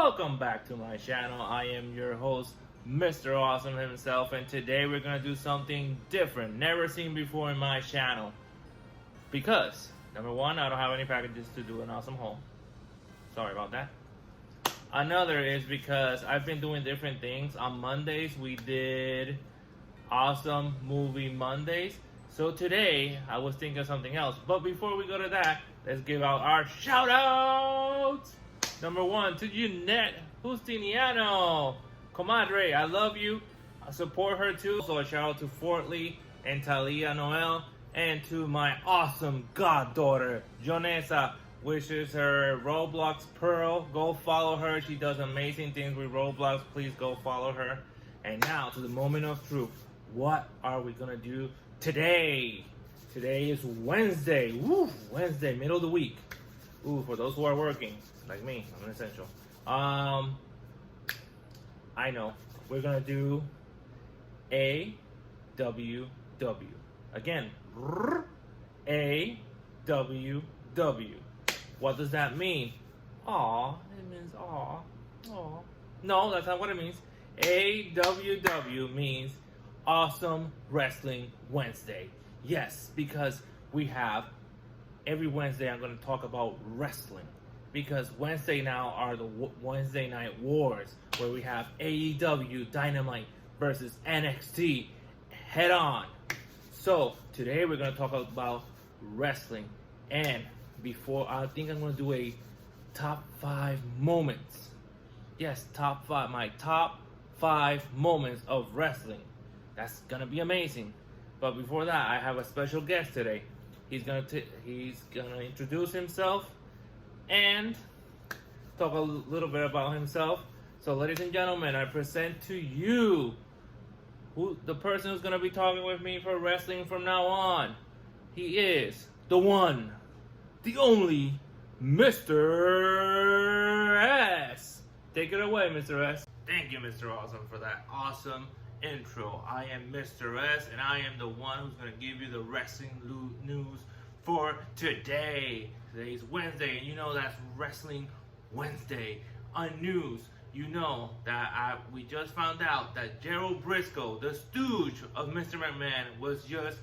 Welcome back to my channel. I am your host, Mr. Awesome himself, and today we're going to do something different, never seen before in my channel. Because, number one, I don't have any packages to do an awesome haul. Sorry about that. Another is because I've been doing different things. On Mondays, we did Awesome Movie Mondays. So today, I was thinking of something else. But before we go to that, let's give out our shout-outs! Number one, to Jeanette Justiniano. Comadre, I love you. I support her too. So a shout out to Fort Lee and Talia Noel. And to my awesome goddaughter, Jonesa. Wishes her Roblox Pearl. Go follow her. She does amazing things with Roblox. Please go follow her. And now to the moment of truth. What are we going to do today? Today is Wednesday. Woo! Wednesday, middle of the week. Ooh, for those who are working, like me, I'm an essential. I know. We're gonna do AWW. Again, AWW. What does that mean? Aw, it means aw. Aw. No, that's not what it means. AWW means Awesome Wrestling Wednesday. Yes, because we have every Wednesday I'm going to talk about wrestling. Because Wednesday now are the Wednesday Night Wars, where we have AEW Dynamite versus NXT head on. So today we're going to talk about wrestling. And before, I think I'm going to do a top 5 moments. Yes, top 5. My top 5 moments of wrestling. That's going to be amazing. But before that, I have a special guest today. He's gonna introduce himself and talk a little bit about himself. So, ladies and gentlemen, I present to you the person who's gonna be talking with me for wrestling from now on. He is the one, the only, Mr. S. Take it away, Mr. S. Thank you, Mr. Awesome, for that awesome intro. I am Mr. S, and I am the one who's going to give you the wrestling news for today. Today's Wednesday, and you know that's Wrestling Wednesday. On news, you know that we just found out that Gerald Briscoe, the stooge of Mr. McMahon, was just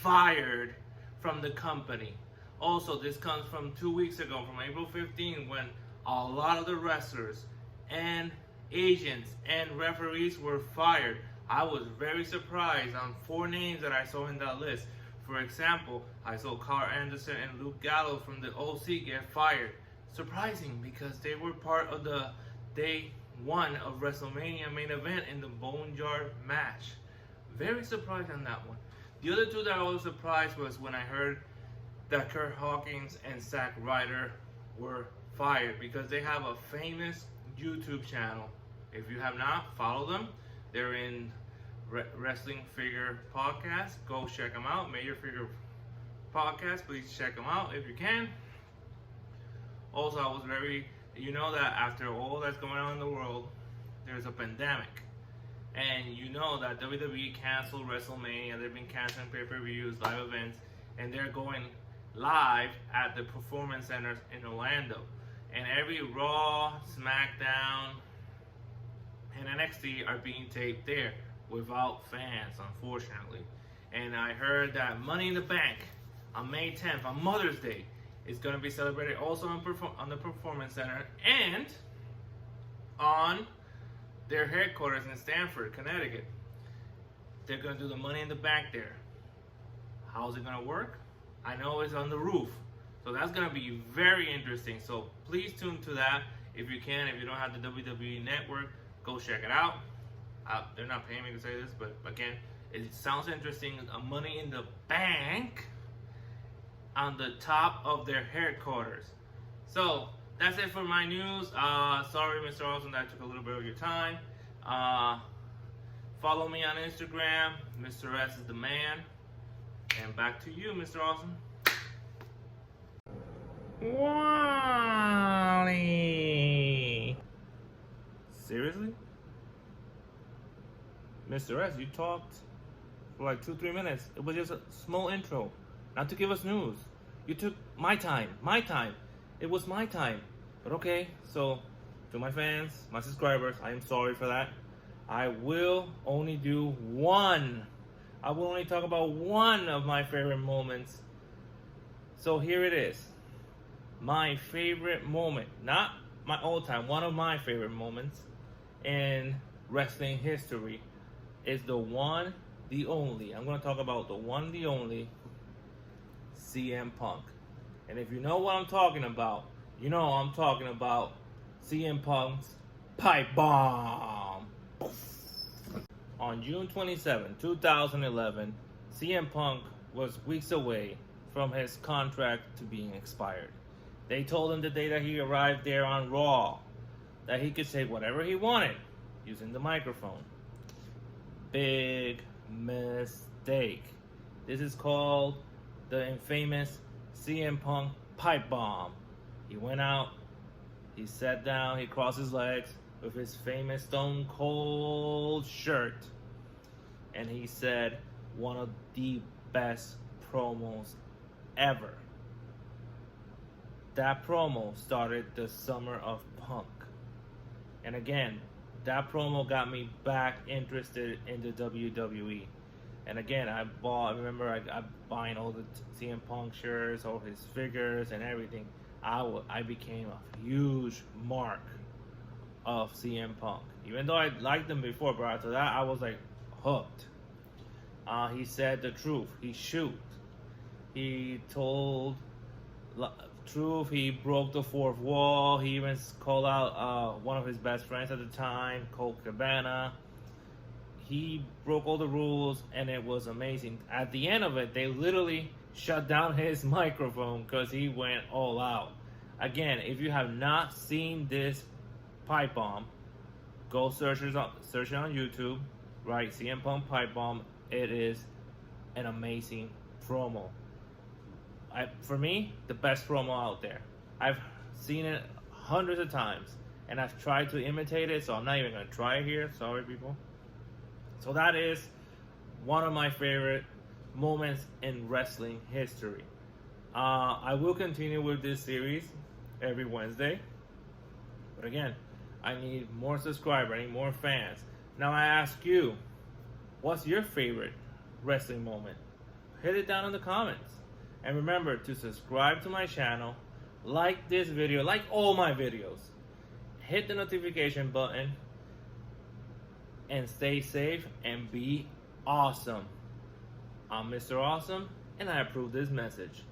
fired from the company. Also, this comes from 2 weeks ago, from April 15, when a lot of the wrestlers and agents and referees were fired. I was very surprised on 4 names that I saw in that list. For example, I saw Carl Anderson and Luke Gallows from the OC get fired. Surprising, because they were part of the day 1 of WrestleMania main event in the Boneyard match. Very surprised on that one. The other 2 that I was surprised was when I heard that Kurt Hawkins and Zack Ryder were fired, because they have a famous YouTube channel. If you have not, follow them. They're in Wrestling Figure Podcast. Go check them out. Major Figure Podcast. Please check them out if you can. Also, I was you know that after all that's going on in the world, there's a pandemic. And you know that WWE canceled WrestleMania. They've been canceling pay-per-views, live events, and they're going live at the Performance Centers in Orlando. And every Raw, SmackDown, and NXT are being taped there without fans, unfortunately. And I heard that Money in the Bank on May 10th, on Mother's Day, is going to be celebrated also on the Performance Center and on their headquarters in Stamford, Connecticut. They're going to do the Money in the Bank there. How's it going to work? I know it's on the roof. So that's going to be very interesting. So please tune to that if you can. If you don't have the WWE Network, go check it out. They're not paying me to say this, but again, it sounds interesting. Money in the Bank on the top of their headquarters. So that's it for my news. Sorry, Mr. Awesome, that I took a little bit of your time. Follow me on Instagram. Mr. S is the man. And back to you, Mr. Awesome. Wally. Seriously? Mr. S, you talked for like 2-3 minutes. It was just a small intro, not to give us news. You took my time. It was my time. But okay, so to my fans, my subscribers, I am sorry for that. I will only do one. I will only talk about one of my favorite moments. So here it is. My favorite moment, not my all-time, one of my favorite moments in wrestling history is the one, the only. I'm going to talk about the one, the only CM Punk. And if you know what I'm talking about, you know I'm talking about CM Punk's pipe bomb. On June 27, 2011, CM Punk was weeks away from his contract to being expired. They told him the day that he arrived there on Raw that he could say whatever he wanted using the microphone. Big mistake. This is called the infamous CM Punk pipe bomb. He went out, he sat down, he crossed his legs with his famous Stone Cold shirt, and he said one of the best promos ever. That promo started the summer of Punk. And again, that promo got me back interested in the WWE. And again, I remember buying all the CM Punk shirts, all his figures and everything. I became a huge mark of CM Punk. Even though I liked him before, but after that, I was like hooked. He said the truth. He shoot. He told truth. He broke the fourth wall. He even called out one of his best friends at the time, Colt Cabana. He broke all the rules, and it was amazing. At the end of it, they literally shut down his microphone because he went all out. Again, if you have not seen this pipe bomb, go search it on YouTube, right? CM Punk pipe bomb. It is an amazing promo. For me, the best promo out there. I've seen it hundreds of times, and I've tried to imitate it, so I'm not even going to try it here. Sorry, people. So that is one of my favorite moments in wrestling history. I will continue with this series every Wednesday. But again, I need more subscribers. I need more fans. Now I ask you, what's your favorite wrestling moment? Hit it down in the comments. And remember to subscribe to my channel, like this video, like all my videos. Hit the notification button. And stay safe and be awesome. I'm Mr. Awesome, and I approve this message.